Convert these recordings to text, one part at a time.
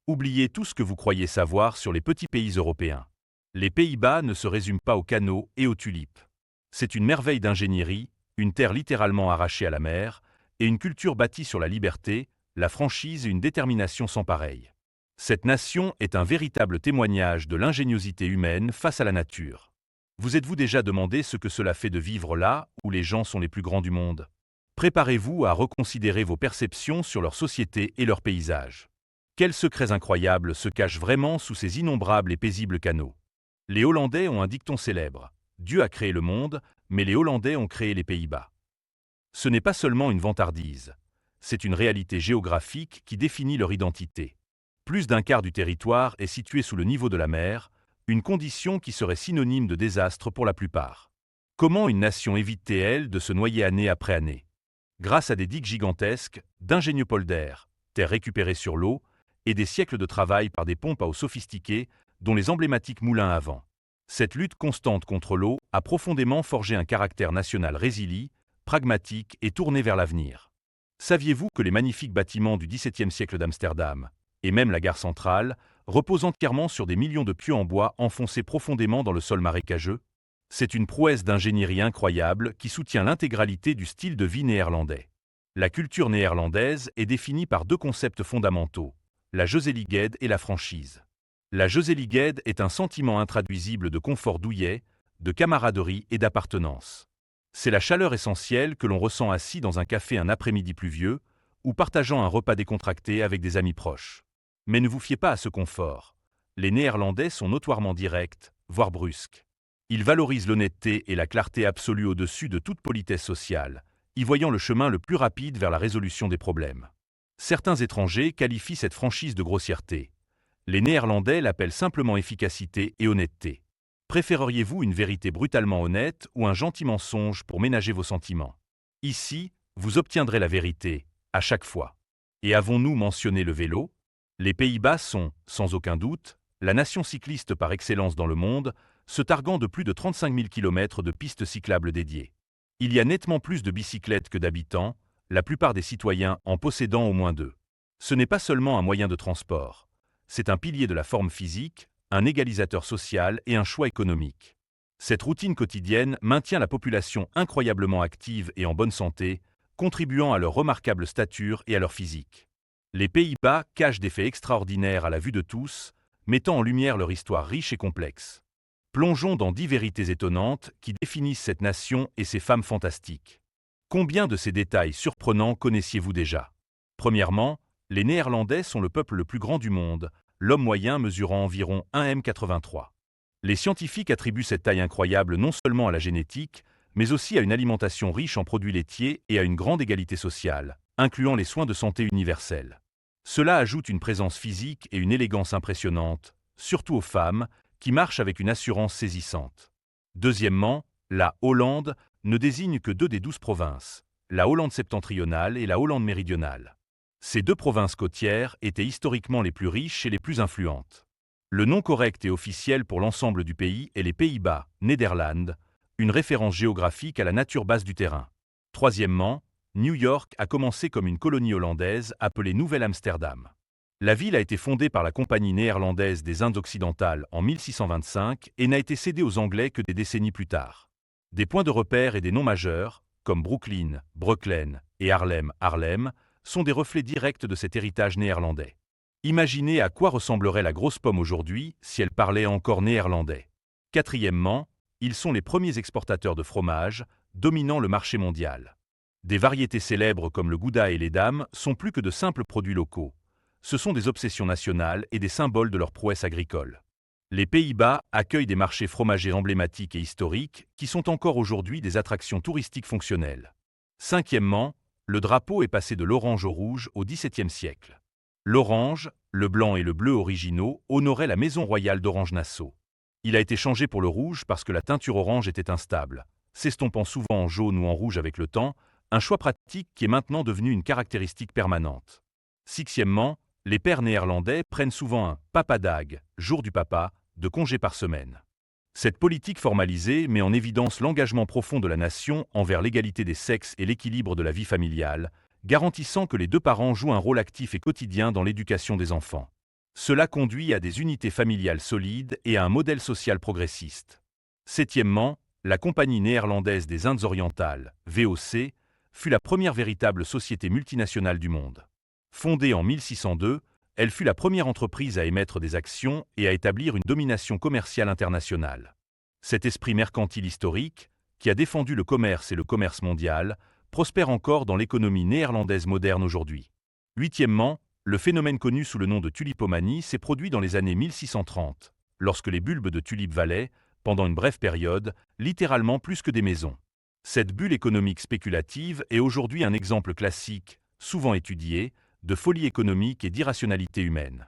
Oubliez tout ce que vous croyez savoir sur les petits pays européens. Les Pays-Bas ne se résument pas aux canaux et aux tulipes. C'est une merveille d'ingénierie, une terre littéralement arrachée à la mer, et une culture bâtie sur la liberté, la franchise et une détermination sans pareille. Cette nation est un véritable témoignage de l'ingéniosité humaine face à la nature. Vous êtes-vous déjà demandé ce que cela fait de vivre là, où les gens sont les plus grands du monde? Préparez-vous à reconsidérer vos perceptions sur leur société et leurs paysages. Quels secrets incroyables se cachent vraiment sous ces innombrables et paisibles canaux? Les Hollandais ont un dicton célèbre. Dieu a créé le monde, mais les Hollandais ont créé les Pays-Bas. Ce n'est pas seulement une vantardise. C'est une réalité géographique qui définit leur identité. Plus d'un quart du territoire est situé sous le niveau de la mer, une condition qui serait synonyme de désastre pour la plupart. Comment une nation évite-t-elle de se noyer année après année? Grâce à des digues gigantesques, d'ingénieux polders, terres récupérées sur l'eau, et des siècles de travail par des pompes à eau sophistiquées, dont les emblématiques moulins à vent. Cette lutte constante contre l'eau a profondément forgé un caractère national résilient, pragmatique et tourné vers l'avenir. Saviez-vous que les magnifiques bâtiments du XVIIe siècle d'Amsterdam, et même la gare centrale, reposent entièrement sur des millions de pieux en bois enfoncés profondément dans le sol marécageux? C'est une prouesse d'ingénierie incroyable qui soutient l'intégralité du style de vie néerlandais. La culture néerlandaise est définie par deux concepts fondamentaux, la gezelligheid et la franchise. La gezelligheid est un sentiment intraduisible de confort douillet, de camaraderie et d'appartenance. C'est la chaleur essentielle que l'on ressent assis dans un café un après-midi pluvieux ou partageant un repas décontracté avec des amis proches. Mais ne vous fiez pas à ce confort. Les Néerlandais sont notoirement directs, voire brusques. Ils valorisent l'honnêteté et la clarté absolue au-dessus de toute politesse sociale, y voyant le chemin le plus rapide vers la résolution des problèmes. Certains étrangers qualifient cette franchise de grossièreté. Les Néerlandais l'appellent simplement efficacité et honnêteté. Préféreriez-vous une vérité brutalement honnête ou un gentil mensonge pour ménager vos sentiments? Ici, vous obtiendrez la vérité, à chaque fois. Et avons-nous mentionné le vélo? Les Pays-Bas sont, sans aucun doute, la nation cycliste par excellence dans le monde, se targuant de plus de 35 000 km de pistes cyclables dédiées. Il y a nettement plus de bicyclettes que d'habitants, la plupart des citoyens en possédant au moins deux. Ce n'est pas seulement un moyen de transport. C'est un pilier de la forme physique, un égalisateur social et un choix économique. Cette routine quotidienne maintient la population incroyablement active et en bonne santé, contribuant à leur remarquable stature et à leur physique. Les Pays-Bas cachent des faits extraordinaires à la vue de tous, mettant en lumière leur histoire riche et complexe. Plongeons dans 10 vérités étonnantes qui définissent cette nation et ses femmes fantastiques. Combien de ces détails surprenants connaissiez-vous déjà? Premièrement, les Néerlandais sont le peuple le plus grand du monde, l'homme moyen mesurant environ 1,83 m. Les scientifiques attribuent cette taille incroyable non seulement à la génétique, mais aussi à une alimentation riche en produits laitiers et à une grande égalité sociale, incluant les soins de santé universels. Cela ajoute une présence physique et une élégance impressionnantes, surtout aux femmes, qui marchent avec une assurance saisissante. Deuxièmement, la Hollande ne désigne que 2 des 12 provinces, la Hollande septentrionale et la Hollande méridionale. Ces 2 provinces côtières étaient historiquement les plus riches et les plus influentes. Le nom correct et officiel pour l'ensemble du pays est les Pays-Bas, Nederland, une référence géographique à la nature basse du terrain. Troisièmement, New York a commencé comme une colonie hollandaise appelée Nouvelle-Amsterdam. La ville a été fondée par la Compagnie néerlandaise des Indes occidentales en 1625 et n'a été cédée aux Anglais que des décennies plus tard. Des points de repère et des noms majeurs, comme Brooklyn, Breukelen et Harlem, sont des reflets directs de cet héritage néerlandais. Imaginez à quoi ressemblerait la grosse pomme aujourd'hui si elle parlait encore néerlandais. Quatrièmement, ils sont les premiers exportateurs de fromage, dominant le marché mondial. Des variétés célèbres comme le Gouda et les Dames sont plus que de simples produits locaux. Ce sont des obsessions nationales et des symboles de leur prouesse agricole. Les Pays-Bas accueillent des marchés fromagers emblématiques et historiques qui sont encore aujourd'hui des attractions touristiques fonctionnelles. Cinquièmement, le drapeau est passé de l'orange au rouge au XVIIe siècle. L'orange, le blanc et le bleu originaux honoraient la maison royale d'Orange-Nassau. Il a été changé pour le rouge parce que la teinture orange était instable, s'estompant souvent en jaune ou en rouge avec le temps, un choix pratique qui est maintenant devenu une caractéristique permanente. Sixièmement, les pères néerlandais prennent souvent un « papadag », jour du papa, de congé par semaine. Cette politique formalisée met en évidence l'engagement profond de la nation envers l'égalité des sexes et l'équilibre de la vie familiale, garantissant que les 2 parents jouent un rôle actif et quotidien dans l'éducation des enfants. Cela conduit à des unités familiales solides et à un modèle social progressiste. Septièmement, la Compagnie néerlandaise des Indes orientales, VOC, fut la première véritable société multinationale du monde. Fondée en 1602, elle fut la première entreprise à émettre des actions et à établir une domination commerciale internationale. Cet esprit mercantile historique, qui a défendu le commerce et le commerce mondial, prospère encore dans l'économie néerlandaise moderne aujourd'hui. Huitièmement, le phénomène connu sous le nom de tulipomanie s'est produit dans les années 1630, lorsque les bulbes de tulipes valaient, pendant une brève période, littéralement plus que des maisons. Cette bulle économique spéculative est aujourd'hui un exemple classique, souvent étudié, de folie économique et d'irrationalité humaine.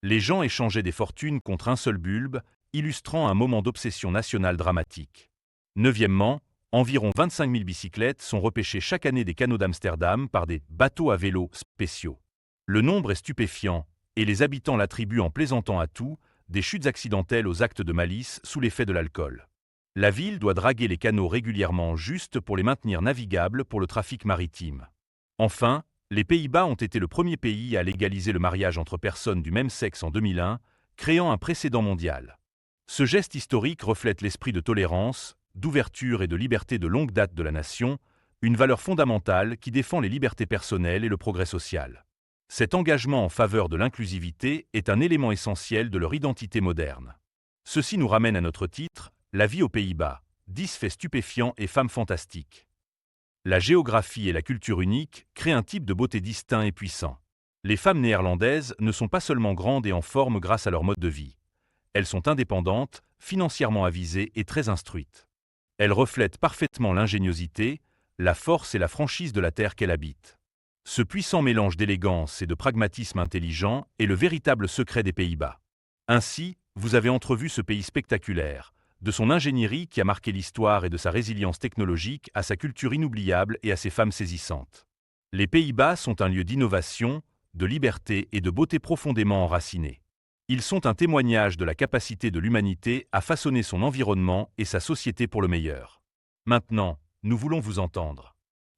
Les gens échangeaient des fortunes contre un seul bulbe, illustrant un moment d'obsession nationale dramatique. Neuvièmement, environ 25 000 bicyclettes sont repêchées chaque année des canaux d'Amsterdam par des bateaux à vélo spéciaux. Le nombre est stupéfiant, et les habitants l'attribuent en plaisantant à tout, des chutes accidentelles aux actes de malice sous l'effet de l'alcool. La ville doit draguer les canaux régulièrement juste pour les maintenir navigables pour le trafic maritime. Enfin, les Pays-Bas ont été le premier pays à légaliser le mariage entre personnes du même sexe en 2001, créant un précédent mondial. Ce geste historique reflète l'esprit de tolérance, d'ouverture et de liberté de longue date de la nation, une valeur fondamentale qui défend les libertés personnelles et le progrès social. Cet engagement en faveur de l'inclusivité est un élément essentiel de leur identité moderne. Ceci nous ramène à notre titre, La vie aux Pays-Bas, 10 faits stupéfiants et femmes fantastiques. La géographie et la culture unique créent un type de beauté distinct et puissant. Les femmes néerlandaises ne sont pas seulement grandes et en forme grâce à leur mode de vie. Elles sont indépendantes, financièrement avisées et très instruites. Elles reflètent parfaitement l'ingéniosité, la force et la franchise de la terre qu'elles habitent. Ce puissant mélange d'élégance et de pragmatisme intelligent est le véritable secret des Pays-Bas. Ainsi, vous avez entrevu ce pays spectaculaire, de son ingénierie qui a marqué l'histoire et de sa résilience technologique à sa culture inoubliable et à ses femmes saisissantes. Les Pays-Bas sont un lieu d'innovation, de liberté et de beauté profondément enracinés. Ils sont un témoignage de la capacité de l'humanité à façonner son environnement et sa société pour le meilleur. Maintenant, nous voulons vous entendre.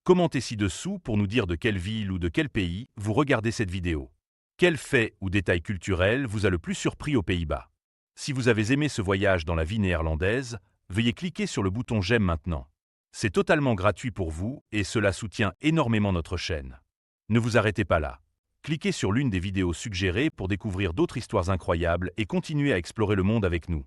Commentez ci-dessous pour nous dire de quelle ville ou de quel pays vous regardez cette vidéo. Quel fait ou détail culturel vous a le plus surpris aux Pays-Bas? Si vous avez aimé ce voyage dans la vie néerlandaise, veuillez cliquer sur le bouton j'aime maintenant. C'est totalement gratuit pour vous et cela soutient énormément notre chaîne. Ne vous arrêtez pas là. Cliquez sur l'une des vidéos suggérées pour découvrir d'autres histoires incroyables et continuez à explorer le monde avec nous.